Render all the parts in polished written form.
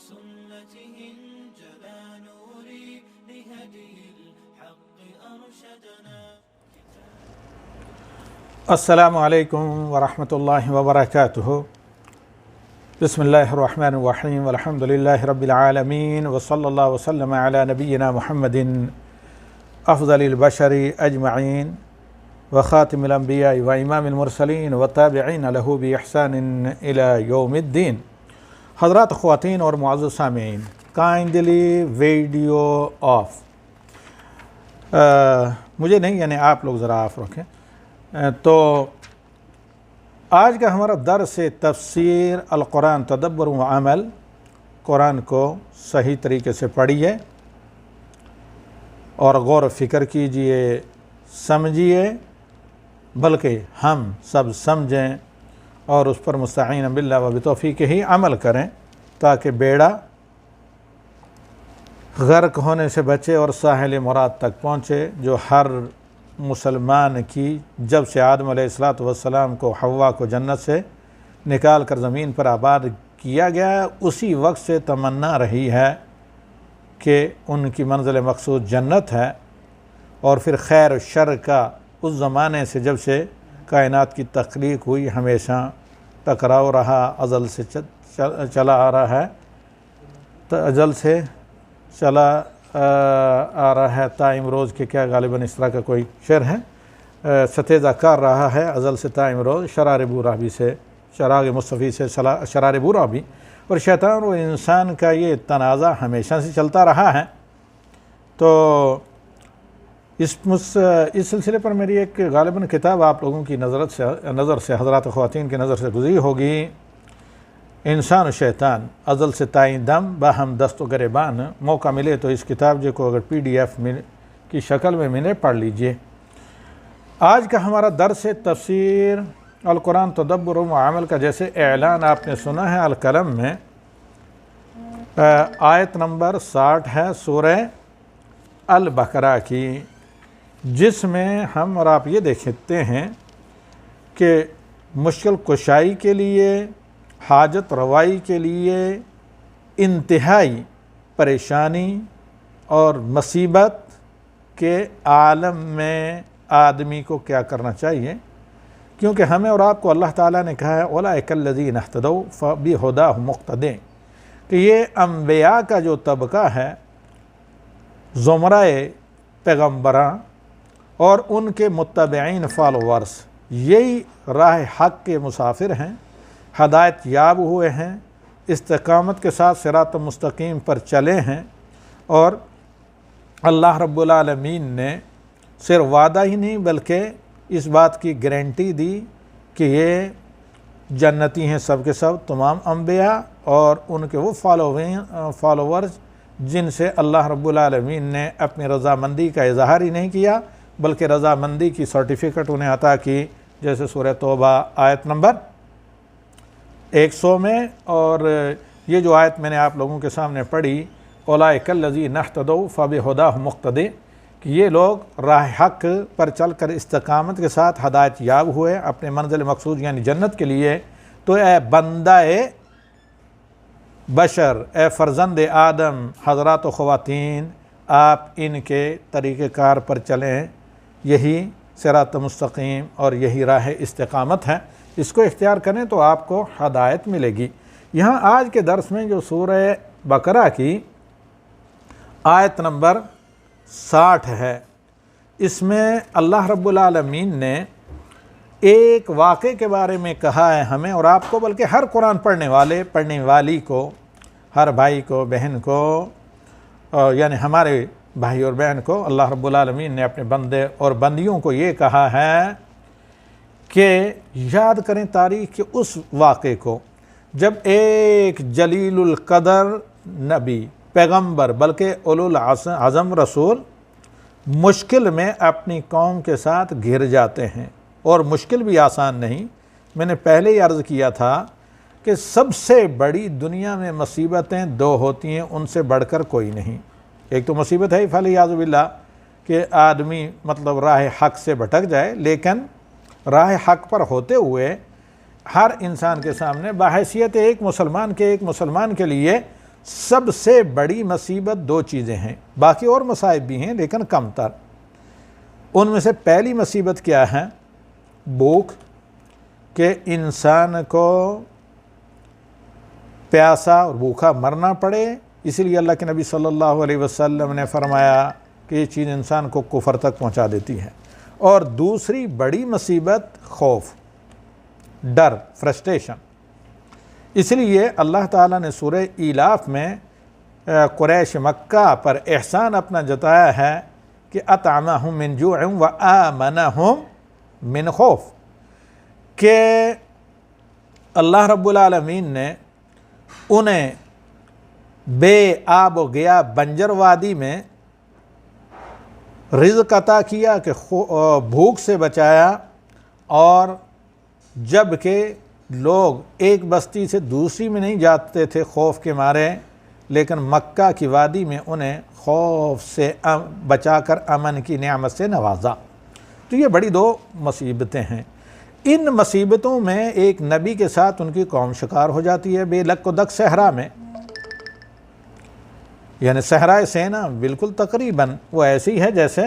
بسنته انجلى نوري لهدي الحق أرشدنا. السلام علیکم ورحمۃ اللہ وبرکاتہ. بسم اللہ الرحمن الرحیم والحمد للہ رب العالمین وصلی اللہ وسلم علی نبینا محمد افضل البشر اجمعین وخاتم الانبیاء وامام المرسلین وتابعین لہ باحسان الی یوم الدین. حضرات خواتین اور معزز سامعین، کائنڈلی ویڈیو آف، مجھے نہیں یعنی آپ لوگ ذرا آف رکھیں. تو آج کا ہمارا درس تفسیر القرآن تدبر و عمل. قرآن کو صحیح طریقے سے پڑھیے اور غور و فکر کیجئے، سمجھیے، بلکہ ہم سب سمجھیں اور اس پر مستعین باللہ و بتوفیق ہی عمل کریں تاکہ بیڑا غرق ہونے سے بچے اور ساحل مراد تک پہنچے، جو ہر مسلمان کی جب سے آدم علیہ السلام کو حوا کو جنت سے نکال کر زمین پر آباد کیا گیا، اسی وقت سے تمنا رہی ہے کہ ان کی منزل مقصود جنت ہے. اور پھر خیر و شر کا اس زمانے سے جب سے کائنات کی تخلیق ہوئی ہمیشہ ٹکراؤ رہا، ازل سے چلا آ رہا ہے، ازل سے چلا آ رہا ہے تا امروز کے، کیا غالباً اس طرح کا کوئی شعر ہے، ستیزہ کر رہا ہے ازل سے تا امروز، شرار بورا بھی سے چراغ مصطفی سے شرار بورا بھی. اور شیطان و انسان کا یہ تنازع ہمیشہ سے چلتا رہا ہے. تو اس سلسلے پر میری ایک غالباً کتاب آپ لوگوں کی نظر سے حضرات خواتین کی نظر سے گزری ہوگی، انسان و شیطان ازل سے تائیں دم باہم دست و گریبان. موقع ملے تو اس کتاب کو اگر PDF کی شکل میں ملے پڑھ لیجئے. آج کا ہمارا درس تفسیر القرآن تدبر و عمل کا جیسے اعلان آپ نے سنا ہے القلم میں، آیت نمبر 60 ہے سورہ البقرہ کی، جس میں ہم اور آپ یہ دیکھتے ہیں کہ مشکل کشائی کے لیے، حاجت روائی کے لیے انتہائی پریشانی اور مصیبت کے عالم میں آدمی کو کیا کرنا چاہیے، کیونکہ ہمیں اور آپ کو اللہ تعالیٰ نے کہا ہے اولئک الذین اہتدوا فبہداہ مقتدی، کہ یہ انبیاء کا جو طبقہ ہے، زمرہ پیغمبراں اور ان کے متبعین فالورز، یہی راہ حق کے مسافر ہیں، ہدایت یاب ہوئے ہیں، استقامت کے ساتھ صراط مستقیم پر چلے ہیں. اور اللہ رب العالمین نے صرف وعدہ ہی نہیں بلکہ اس بات کی گارنٹی دی کہ یہ جنتی ہیں سب کے سب، تمام انبیاء اور ان کے وہ فالوورز جن سے اللہ رب العالمین نے اپنی رضامندی کا اظہار ہی نہیں کیا بلکہ رضامندی کی سرٹیفکیٹ انہیں عطا کی، جیسے سورہ توبہ آیت نمبر 100 میں. اور یہ جو آیت میں نے آپ لوگوں کے سامنے پڑھی، اولئک الذین اہتدوا فبہداہ مقتدی، کہ یہ لوگ راہ حق پر چل کر استقامت کے ساتھ ہدایت یاب ہوئے اپنے منزل مقصود یعنی جنت کے لیے. تو اے بندہ بشر، اے فرزند آدم، حضرات و خواتین، آپ ان کے طریقہ کار پر چلیں، یہی صراط مستقیم اور یہی راہ استقامت ہے. اس کو اختیار کریں تو آپ کو ہدایت ملے گی. یہاں آج کے درس میں جو سورہ بقرہ کی آیت نمبر 60 ہے، اس میں اللہ رب العالمین نے ایک واقعے کے بارے میں کہا ہے ہمیں اور آپ کو، بلکہ ہر قرآن پڑھنے والی کو، ہر بھائی کو، بہن کو، یعنی ہمارے بھائی اور بہن کو اللہ رب العالمین نے اپنے بندے اور بندیوں کو یہ کہا ہے کہ یاد کریں تاریخ کے اس واقعے کو جب ایک جلیل القدر نبی، پیغمبر، بلکہ اولو العزم رسول مشکل میں اپنی قوم کے ساتھ گھر جاتے ہیں. اور مشکل بھی آسان نہیں. میں نے پہلے ہی عرض کیا تھا کہ سب سے بڑی دنیا میں مصیبتیں دو ہوتی ہیں، ان سے بڑھ کر کوئی نہیں. ایک تو مصیبت ہے فلیعوذ باللہ کہ آدمی راہ حق سے بھٹک جائے، لیکن راہ حق پر ہوتے ہوئے ہر انسان کے سامنے بحیثیت ایک مسلمان کے لیے سب سے بڑی مصیبت دو چیزیں ہیں، باقی اور مصائب بھی ہیں لیکن کم تر۔ ان میں سے پہلی مصیبت کیا ہے؟ بھوک، کہ انسان کو پیاسا اور بھوکا مرنا پڑے۔ اسی لیے اللہ کے نبی صلی اللہ علیہ وسلم نے فرمایا کہ یہ چیز انسان کو کفر تک پہنچا دیتی ہے۔ اور دوسری بڑی مصیبت خوف، ڈر، فرسٹریشن۔ اس لیے اللہ تعالیٰ نے سورہ ایلاف میں قریش مکہ پر احسان اپنا جتایا ہے کہ اطعمہم من جوع و آمنہم من خوف، کہ اللہ رب العالمین نے انہیں بے آب و گیا بنجر وادی میں رزق عطا کیا کہ بھوک سے بچایا، اور جب کہ لوگ ایک بستی سے دوسری میں نہیں جاتے تھے خوف کے مارے، لیکن مکہ کی وادی میں انہیں خوف سے بچا کر امن کی نعمت سے نوازا۔ تو یہ بڑی دو مصیبتیں ہیں۔ ان مصیبتوں میں ایک نبی کے ساتھ ان کی قوم شکار ہو جاتی ہے بے لک و دک صحرا میں، یعنی صحرائے سینا بالکل تقریباً وہ ایسی ہے جیسے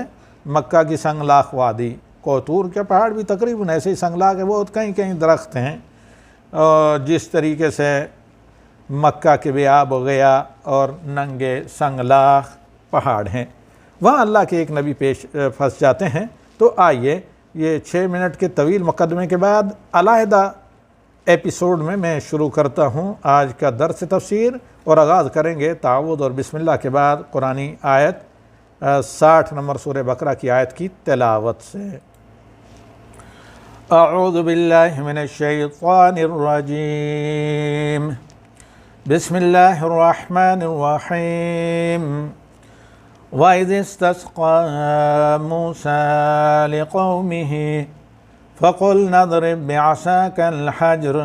مکہ کی سنگلاخ وادی، کوتور کے پہاڑ بھی تقریباً ایسے ہی سنگلاخ ہے، بہت کہیں کہیں درخت ہیں، اور جس طریقے سے مکہ کے بے آب و گیا اور ننگے سنگلاخ پہاڑ ہیں، وہاں اللہ کے ایک نبی پھنس جاتے ہیں۔ تو آئیے یہ 6 منٹ کے طویل مقدمے کے بعد علیحدہ ایپیسوڈ میں شروع کرتا ہوں آج کا درس تفسیر، اور آغاز کریں گے تعوذ اور بسم اللہ کے بعد قرآنی آیت 60 نمبر سورہ بقرہ کی آیت کی تلاوت سے۔ اعوذ باللہ من الشیطان الرجیم، بسم اللہ الرحمن الرحیم۔ وَإِذِ اسْتَسْقَىٰ مُوسَىٰ لِقَوْمِهِ فَقُلْنَا اضْرِب بِّعَصَاكَ الْحَجْرَ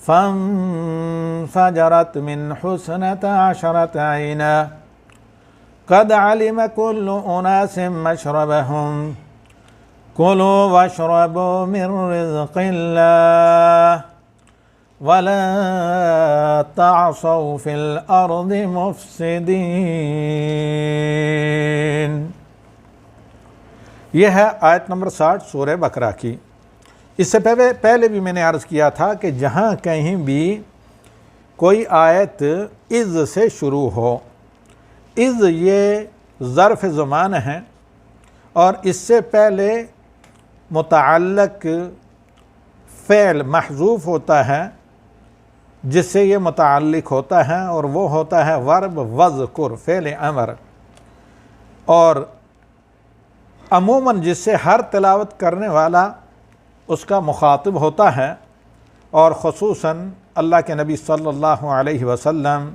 فَانفَجَرَتْ مِنْهُ اثْنَتَا عَشْرَةَ عَيْنًا قَدْ عَلِمَ كُلُّ أُنَاسٍ مَّشْرَبَهُمْ كُلُوا وَاشْرَبُوا مِن رِّزْقِ اللَّهِ وَلَا تَعْصَوْا فِي الْأَرْضِ مُفْسِدِينَ۔ یہ ہے آیت نمبر 60 سورہ بقرہ کی۔ اس سے پہلے بھی میں نے عرض کیا تھا کہ جہاں کہیں بھی کوئی آیت اذ سے شروع ہو، اذ یہ ظرف زمان ہے، اور اس سے پہلے متعلق فعل محذوف ہوتا ہے جس سے یہ متعلق ہوتا ہے، اور وہ ہوتا ہے ورب وذکر، فعل امر، اور عموماً جس سے ہر تلاوت کرنے والا اس کا مخاطب ہوتا ہے، اور خصوصاً اللہ کے نبی صلی اللہ علیہ وسلم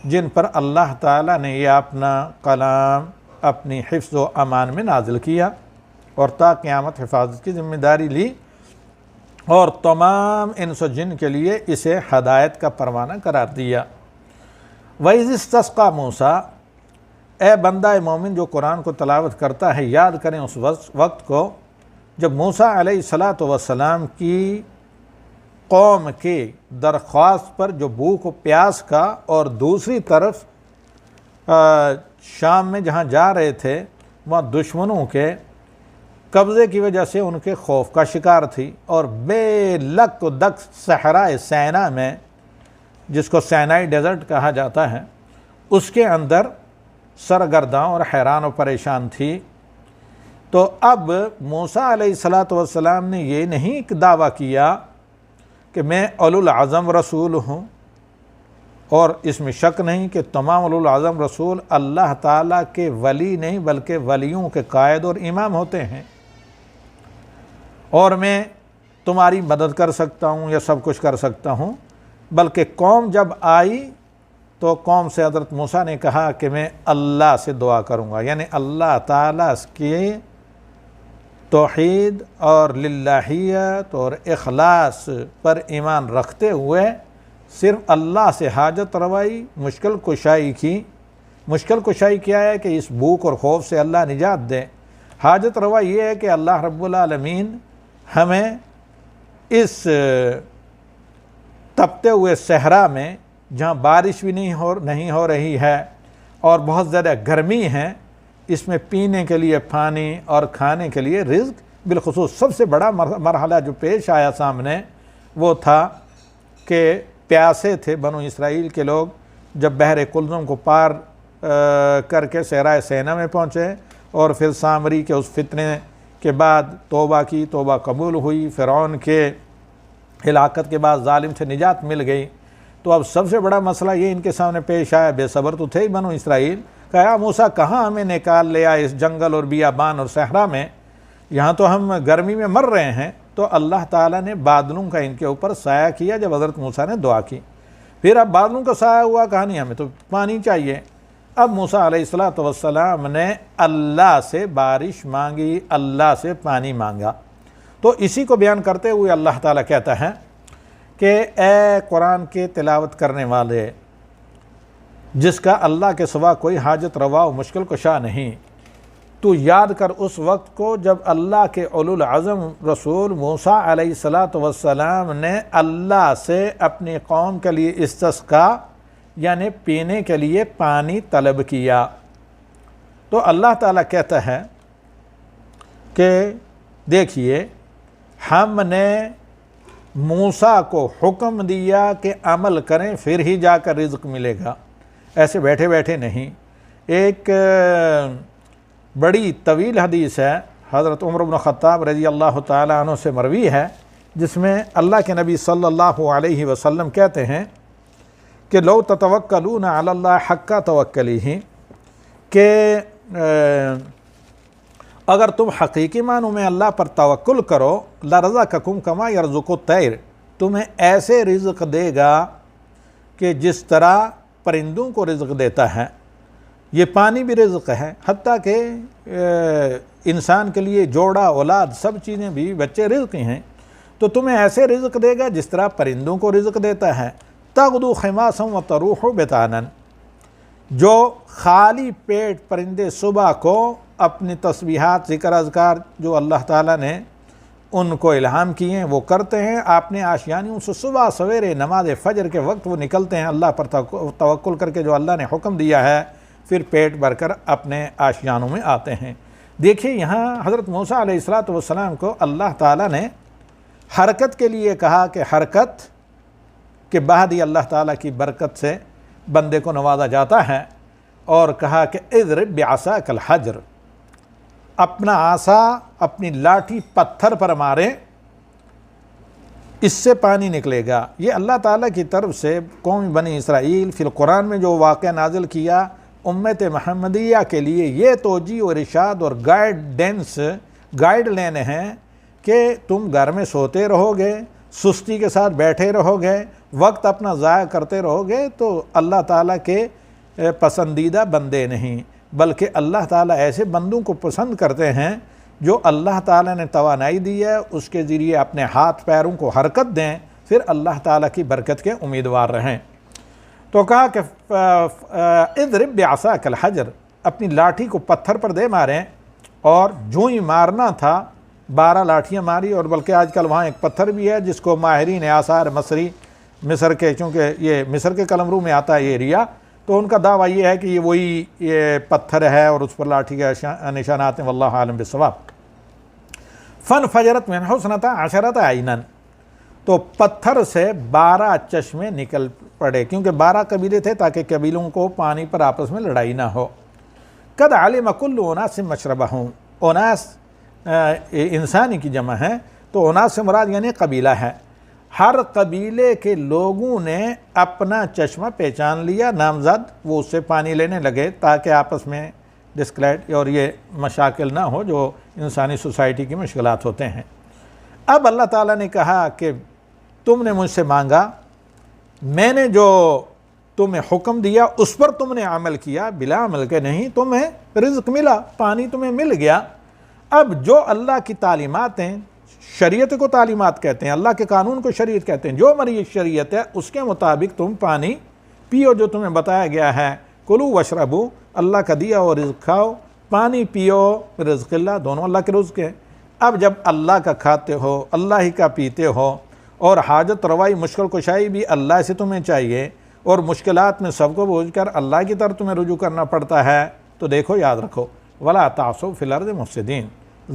جن پر اللہ تعالیٰ نے یہ اپنا کلام اپنی حفظ و امان میں نازل کیا اور تا قیامت حفاظت کی ذمہ داری لی، اور تمام انس و جن کے لیے اسے ہدایت کا پروانہ قرار دیا۔ وَإِذِ اسْتَسْقَىٰ مُوسَىٰ، اے بندہ مومن جو قرآن کو تلاوت کرتا ہے، یاد کریں اس وقت کو جب موسیٰ علیہ السلام کی قوم کے درخواست پر جو بھوک و پیاس کا، اور دوسری طرف شام میں جہاں جا رہے تھے وہاں دشمنوں کے قبضے کی وجہ سے ان کے خوف کا شکار تھی، اور بے لک و دک صحرائے سینا میں، جس کو سینائی ڈیزرٹ کہا جاتا ہے، اس کے اندر سرگرداں اور حیران و پریشان تھی۔ تو اب موسیٰ علیہ السلام نے یہ نہیں دعویٰ کیا کہ میں اولو العزم رسول ہوں، اور اس میں شک نہیں کہ تمام اولو العزم رسول اللہ تعالیٰ کے ولی نہیں بلکہ ولیوں کے قائد اور امام ہوتے ہیں، اور میں تمہاری مدد کر سکتا ہوں یا سب کچھ کر سکتا ہوں۔ بلکہ قوم جب آئی تو قوم سے حضرت موسیٰ نے کہا کہ میں اللہ سے دعا کروں گا، یعنی اللہ تعالیٰ کی توحید اور للہیت اور اخلاص پر ایمان رکھتے ہوئے صرف اللہ سے حاجت روائی، مشکل کشائی کی۔ مشکل کشائی کیا ہے کہ اس بھوک اور خوف سے اللہ نجات دے۔ حاجت روا یہ ہے کہ اللہ رب العالمین ہمیں اس تپتے ہوئے صحرا میں جہاں بارش بھی نہیں ہو رہی ہے اور بہت زیادہ گرمی ہے، اس میں پینے کے لیے پانی اور کھانے کے لیے رزق، بالخصوص سب سے بڑا مرحلہ جو پیش آیا سامنے وہ تھا کہ پیاسے تھے بنو اسرائیل کے لوگ، جب بحر کلزم کو پار کر کے صحرائے سینا میں پہنچے اور پھر سامری کے اس فتنے کے بعد توبہ کی، توبہ قبول ہوئی، فرعون کے ہلاکت کے بعد ظالم سے نجات مل گئی، تو اب سب سے بڑا مسئلہ یہ ان کے سامنے پیش آیا، بے صبر تو تھے ہی بنو اسرائیل، کہا موسیٰ کہاں ہمیں نکال لیا اس جنگل اور بیابان اور صحرا میں، یہاں تو ہم گرمی میں مر رہے ہیں۔ تو اللہ تعالیٰ نے بادلوں کا ان کے اوپر سایہ کیا جب حضرت موسیٰ نے دعا کی، پھر اب بادلوں کا سایہ ہوا، کہا نہیں ہمیں تو پانی چاہیے۔ اب موسیٰ علیہ السلام نے اللہ سے بارش مانگی، اللہ سے پانی مانگا۔ تو اسی کو بیان کرتے ہوئے اللہ تعالیٰ کہتا ہے کہ اے قرآن کے تلاوت کرنے والے، جس کا اللہ کے سوا کوئی حاجت روا و مشکل کشا نہیں، تو یاد کر اس وقت کو جب اللہ کے اولو العزم رسول موسیٰ علیہ السلام نے اللہ سے اپنی قوم کے لیے استسقا یعنی پینے کے لیے پانی طلب کیا۔ تو اللہ تعالیٰ کہتا ہے کہ دیکھیے ہم نے موسیٰ کو حکم دیا کہ عمل کریں پھر ہی جا کر رزق ملے گا، ایسے بیٹھے بیٹھے نہیں۔ ایک بڑی طویل حدیث ہے، حضرت عمر بن خطاب رضی اللہ تعالیٰ عنہ سے مروی ہے، جس میں اللہ کے نبی صلی اللہ علیہ وسلم کہتے ہیں کہ لو تتوکلون علی اللہ حق توکلہ، کہ اگر تم حقیقی معنوں میں اللہ پر توکل کرو، لرزقکم کما یرزق الطیر، تمہیں ایسے رزق دے گا کہ جس طرح پرندوں کو رزق دیتا ہے۔ یہ پانی بھی رزق ہے، حتیٰ کہ انسان کے لیے جوڑا اولاد سب چیزیں بھی بچے رزق ہی ہیں، تو تمہیں ایسے رزق دے گا جس طرح پرندوں کو رزق دیتا ہے۔ تغدو خماسا وتروح بطانا، جو خالی پیٹ پرندے صبح کو اپنی تسبیحات ذکر اذکار جو اللہ تعالیٰ نے ان کو الہام کیے ہیں وہ کرتے ہیں، اپنے آشیانیوں سے صبح سویرے نماز فجر کے وقت وہ نکلتے ہیں اللہ پر توکل کر کے جو اللہ نے حکم دیا ہے، پھر پیٹ بھر کر اپنے آشیانوں میں آتے ہیں۔ دیکھیے یہاں حضرت موسیٰ علیہ السلام کو اللہ تعالیٰ نے حرکت کے لیے کہا کہ حرکت کے بعد ہی اللہ تعالیٰ کی برکت سے بندے کو نوازا جاتا ہے، اور کہا کہ اضرب بعصاک الحجر، اپنا عصا اپنی لاٹھی پتھر پر مارے، اس سے پانی نکلے گا۔ یہ اللہ تعالیٰ کی طرف سے قوم بنی اسرائیل فی القرآن میں جو واقعہ نازل کیا، امت محمدیہ کے لیے یہ توجیہ اور ارشاد اور گائیڈ لینے ہیں کہ تم گھر میں سوتے رہو گے، سستی کے ساتھ بیٹھے رہو گے، وقت اپنا ضائع کرتے رہو گے، تو اللہ تعالیٰ کے پسندیدہ بندے نہیں، بلکہ اللہ تعالیٰ ایسے بندوں کو پسند کرتے ہیں جو اللہ تعالیٰ نے توانائی دی ہے اس کے ذریعے اپنے ہاتھ پیروں کو حرکت دیں، پھر اللہ تعالیٰ کی برکت کے امیدوار رہیں۔ تو کہا کہ اضرب بعصاک الحجر، اپنی لاٹھی کو پتھر پر دے ماریں، اور جو ہی مارنا تھا 12 لاٹھیاں ماری، اور بلکہ آج کل وہاں ایک پتھر بھی ہے جس کو ماہرین آثار مصر کے، چونکہ یہ مصر کے قلمرو میں آتا ہے یہ ایریا، تو ان کا دعویٰ یہ ہے کہ یہ وہی یہ پتھر ہے اور اس پر لاٹھی کے نشانات ہیں، واللہ عالم بالصواب۔ فانفجرت من حسنتا عشرۃ عینا، تو پتھر سے 12 چشمے نکل پڑے، کیونکہ 12 قبیلے تھے تاکہ قبیلوں کو پانی پر آپس میں لڑائی نہ ہو۔ قد علم کل اناس مشربہم، اناس انسانی کی جمع ہے، تو اناس سے مراد یعنی قبیلہ ہے، ہر قبیلے کے لوگوں نے اپنا چشمہ پہچان لیا نامزد، وہ اس سے پانی لینے لگے تاکہ آپس میں ڈسکلیٹ اور یہ مشاکل نہ ہو جو انسانی سوسائٹی کی مشکلات ہوتے ہیں۔ اب اللہ تعالیٰ نے کہا کہ تم نے مجھ سے مانگا، میں نے جو تمہیں حکم دیا اس پر تم نے عمل کیا، بلا عمل کے نہیں، تمہیں رزق ملا، پانی تمہیں مل گیا۔ اب جو اللہ کی تعلیمات ہیں، شریعت کو تعلیمات کہتے ہیں، اللہ کے قانون کو شریعت کہتے ہیں، جو ہماری شریعت ہے اس کے مطابق تم پانی پیو جو تمہیں بتایا گیا ہے، کلو وشربو، اللہ کا دیا اور رزق کھاؤ، پانی پیو، رزق اللہ، دونوں اللہ کے رزق ہیں۔ اب جب اللہ کا کھاتے ہو، اللہ ہی کا پیتے ہو، اور حاجت روائی مشکل کشائی بھی اللہ سے تمہیں چاہیے، اور مشکلات میں سب کو بوجھ کر اللہ کی طرف تمہیں رجوع کرنا پڑتا ہے تو دیکھو یاد رکھو وَلَا تَعْصَوْا فِي الْأَرْضِ مُفْسِدِينَ،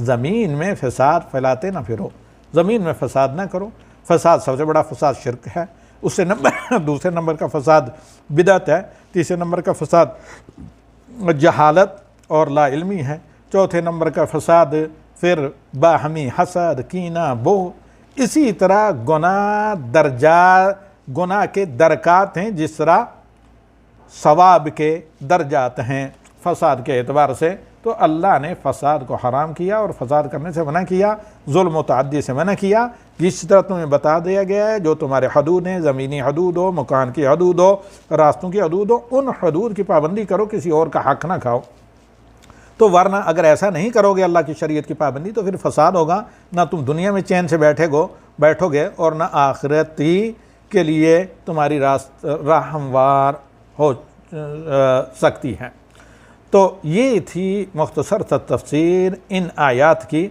زمین میں فساد پھیلاتے نہ پھرو، زمین میں فساد نہ کرو۔ فساد سب سے بڑا فساد شرک ہے، اس سے دوسرے نمبر کا فساد بدعت ہے، تیسرے نمبر کا فساد جہالت اور لا علمی ہے، چوتھے نمبر کا فساد پھر باہمی حسد، کینہ، بغض۔ اسی طرح گناہ کے درکات ہیں، جس طرح ثواب کے درجات ہیں فساد کے اعتبار سے۔ تو اللہ نے فساد کو حرام کیا اور فساد کرنے سے منع کیا، ظلم و تعدی سے منع کیا۔ جس طرح تمہیں بتا دیا گیا ہے جو تمہارے حدود ہیں، زمینی حدود ہو، مکان کی حدود ہو، راستوں کی حدود ہو، ان حدود کی پابندی کرو، کسی اور کا حق نہ کھاؤ۔ تو ورنہ اگر ایسا نہیں کرو گے اللہ کی شریعت کی پابندی تو پھر فساد ہوگا، نہ تم دنیا میں چین سے بیٹھو گے اور نہ آخرتی کے لیے تمہاری راہ ہموار ہو سکتی ہے۔ تو یہ تھی مختصر تفسیر ان آیات کی،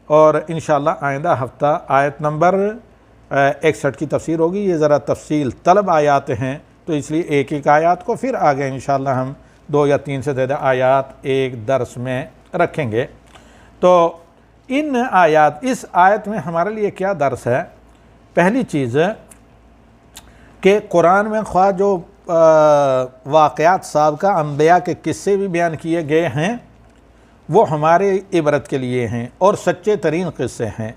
اور انشاءاللہ آئندہ ہفتہ آیت نمبر 61 کی تفسیر ہوگی۔ یہ ذرا تفصیل طلب آیات ہیں تو اس لیے ایک ایک آیات کو پھر آگے انشاءاللہ ہم 2 یا 3 سے زیادہ آیات ایک درس میں رکھیں گے۔ تو ان آیات، اس آیت میں ہمارے لیے کیا درس ہے؟ پہلی چیز کہ قرآن میں خواہ جو واقعات سابقہ انبیاء کے قصے بھی بیان کیے گئے ہیں وہ ہمارے عبرت کے لیے ہیں اور سچے ترین قصے ہیں۔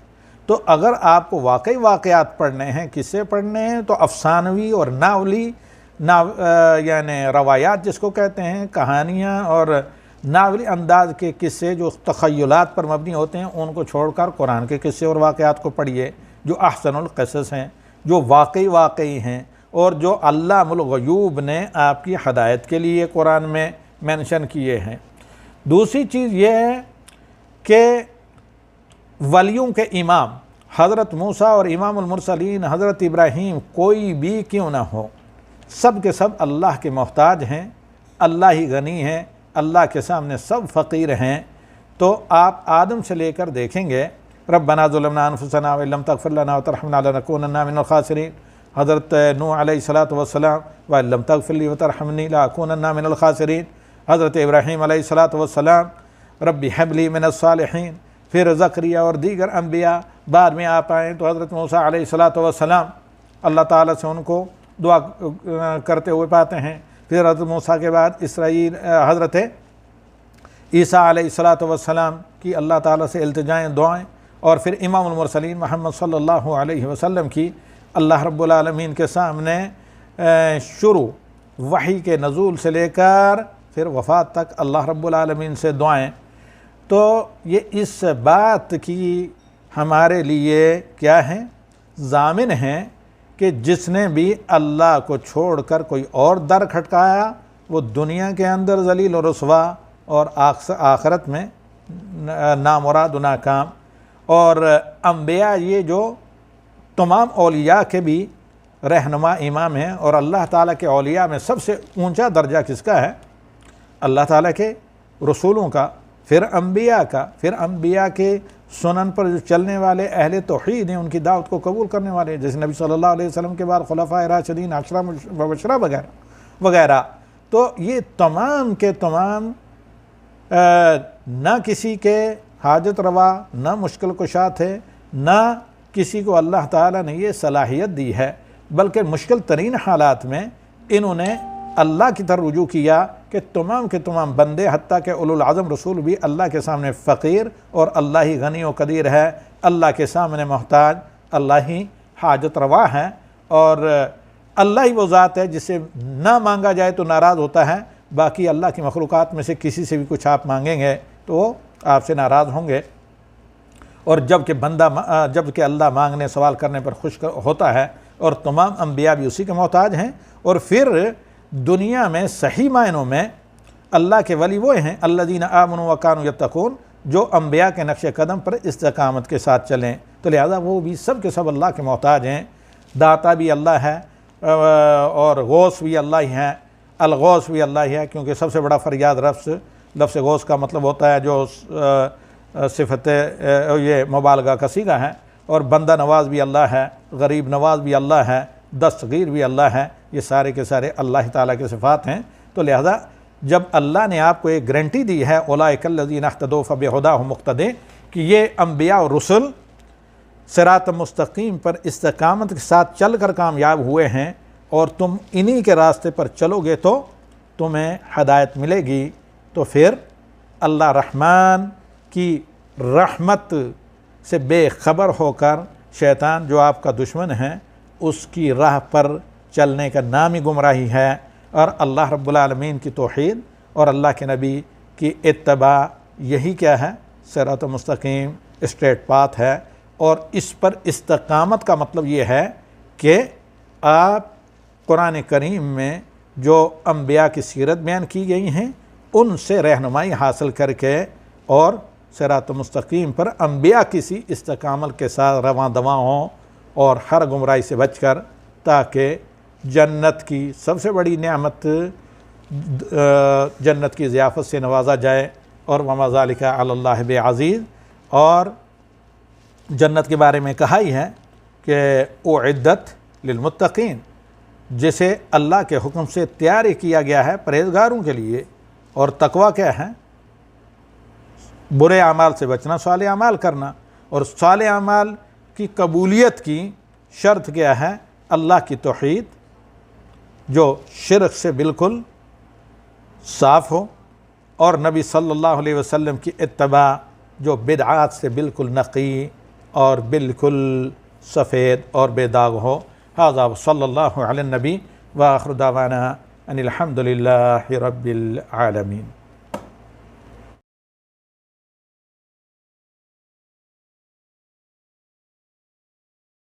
تو اگر آپ کو واقعی واقعات پڑھنے ہیں، قصے پڑھنے ہیں، تو افسانوی اور ناولی یعنی روایات جس کو کہتے ہیں، کہانیاں اور ناولی انداز کے قصے جو تخیلات پر مبنی ہوتے ہیں ان کو چھوڑ کر قرآن کے قصے اور واقعات کو پڑھیے جو احسن القصص ہیں، جو واقعی ہیں، اور جو علام الغیوب نے آپ کی ہدایت کے لیے قرآن میں مینشن کیے ہیں۔ دوسری چیز یہ ہے کہ ولیوں کے امام حضرت موسیٰ اور امام المرسلین حضرت ابراہیم کوئی بھی کیوں نہ ہو، سب کے سب اللہ کے محتاج ہیں، اللہ ہی غنی ہیں، اللہ کے سامنے سب فقیر ہیں۔ تو آپ آدم سے لے کر دیکھیں گے ربنا ظلمنا انفسنا وان لم تغفر لنا وترحمنا لنکونن من الخاسرین، حضرت نوح علیہ الصلاۃ والسلام وان لم تغفر لی وترحمنی لاکونن من الخاسرین، حضرت ابراہیم علیہ الصلاۃ والسلام رب ہب لی من الصالحین، پھر زکریہ اور دیگر انبیاء بعد میں آپ آئیں تو حضرت موسیٰ علیہ الصلاۃ والسلام اللہ تعالیٰ سے ان کو دعا کرتے ہوئے پاتے ہیں، پھر حضرت موسیٰ کے بعد حضرت عیسیٰ علیہ الصلاۃ والسلام کی اللہ تعالیٰ سے التجائیں، دعائیں، اور پھر امام المرسلین محمد صلی اللہ علیہ وسلم کی اللہ رب العالمین کے سامنے شروع وحی کے نزول سے لے کر پھر وفات تک اللہ رب العالمین سے دعائیں۔ تو یہ اس بات کی ہمارے لیے کیا ہے؟ ضامن ہیں کہ جس نے بھی اللہ کو چھوڑ کر کوئی اور در کھٹکایا وہ دنیا کے اندر ذلیل و رسوا اور آخرت میں نامراد و ناکام۔ اور انبیاء یہ جو تمام اولیاء کے بھی رہنما امام ہیں، اور اللہ تعالیٰ کے اولیاء میں سب سے اونچا درجہ کس کا ہے؟ اللہ تعالیٰ کے رسولوں کا، پھر انبیاء کا، پھر انبیاء کے سنن پر جو چلنے والے اہل توحید ہیں ان کی دعوت کو قبول کرنے والے، جیسے نبی صلی اللہ علیہ وسلم کے بعد خلفائے راشدین، عشرہ مبشرہ وغیرہ۔ تو یہ تمام کے تمام نہ کسی کے حاجت روا، نہ مشکل کشا تھے، نہ کسی کو اللہ تعالیٰ نے یہ صلاحیت دی ہے، بلکہ مشکل ترین حالات میں انہوں نے اللہ کی طرف رجوع کیا کہ تمام کے تمام بندے حتیٰ کہ اولو العظم رسول بھی اللہ کے سامنے فقیر اور اللہ ہی غنی و قدیر ہے، اللہ کے سامنے محتاج، اللہ ہی حاجت روا ہے، اور اللہ ہی وہ ذات ہے جس سے نہ مانگا جائے تو ناراض ہوتا ہے۔ باقی اللہ کی مخلوقات میں سے کسی سے بھی کچھ آپ مانگیں گے تو وہ آپ سے ناراض ہوں گے، اور جب کہ اللہ مانگنے سوال کرنے پر خوش ہوتا ہے، اور تمام انبیاء بھی اسی کے محتاج ہیں۔ اور پھر دنیا میں صحیح معنوں میں اللہ کے ولی وہ ہیں الذین آمنوا وکانوا یتقون، جو انبیاء کے نقش قدم پر استقامت کے ساتھ چلیں، تو لہذا وہ بھی سب کے سب اللہ کے محتاج ہیں۔ داتا بھی اللہ ہے اور غوث بھی اللہ ہی ہے، الغوث بھی اللہ ہی ہے، کیونکہ سب سے بڑا فریاد لفظ غوث کا مطلب ہوتا ہے جو صفت یہ مبالغہ کا صیغہ ہے، اور بندہ نواز بھی اللہ ہے، غریب نواز بھی اللہ ہے، دستگیر بھی اللہ ہے، یہ سارے کے سارے اللہ تعالیٰ کے صفات ہیں۔ تو لہذا جب اللہ نے آپ کو ایک گارنٹی دی ہے اولئک الذین اہتدوا فبہداہم مقتدی، کہ یہ انبیاء اور رسل صراط مستقیم پر استقامت کے ساتھ چل کر کامیاب ہوئے ہیں، اور تم انہی کے راستے پر چلو گے تو تمہیں ہدایت ملے گی، تو پھر اللہ رحمان کی رحمت سے بے خبر ہو کر شیطان جو آپ کا دشمن ہے اس کی راہ پر چلنے کا نام ہی گمراہی ہے، اور اللہ رب العالمین کی توحید اور اللہ کے نبی کی اتباع یہی کیا ہے؟ صراط مستقیم، اسٹریٹ پاتھ ہے۔ اور اس پر استقامت کا مطلب یہ ہے کہ آپ قرآن کریم میں جو انبیاء کی سیرت بیان کی گئی ہیں ان سے رہنمائی حاصل کر کے اور صراط مستقیم پر انبیاء کسی استقامت کے ساتھ رواں دواں ہوں، اور ہر گمراہی سے بچ کر، تاکہ جنت کی سب سے بڑی نعمت جنت کی ضیافت سے نوازا جائے، اور وما ذالک علی اللہ بعزیز۔ اور جنت کے بارے میں کہا ہی ہے کہ اعدت للمتقین، جسے اللہ کے حکم سے تیار کیا گیا ہے پرہیزگاروں کے لیے۔ اور تقویٰ کیا ہے؟ برے اعمال سے بچنا، صالح اعمال کرنا، اور صالح اعمال کی قبولیت کی شرط کیا ہے؟ اللہ کی توحید جو شرک سے بالکل صاف ہو، اور نبی صلی اللہ علیہ وسلم کی اتباع جو بدعات سے بالکل نقی اور بالکل سفید اور بے داغ ہو۔ ھذا صلی اللہ علی النبی وآخر دعوانا ان الحمد للہ رب العالمین۔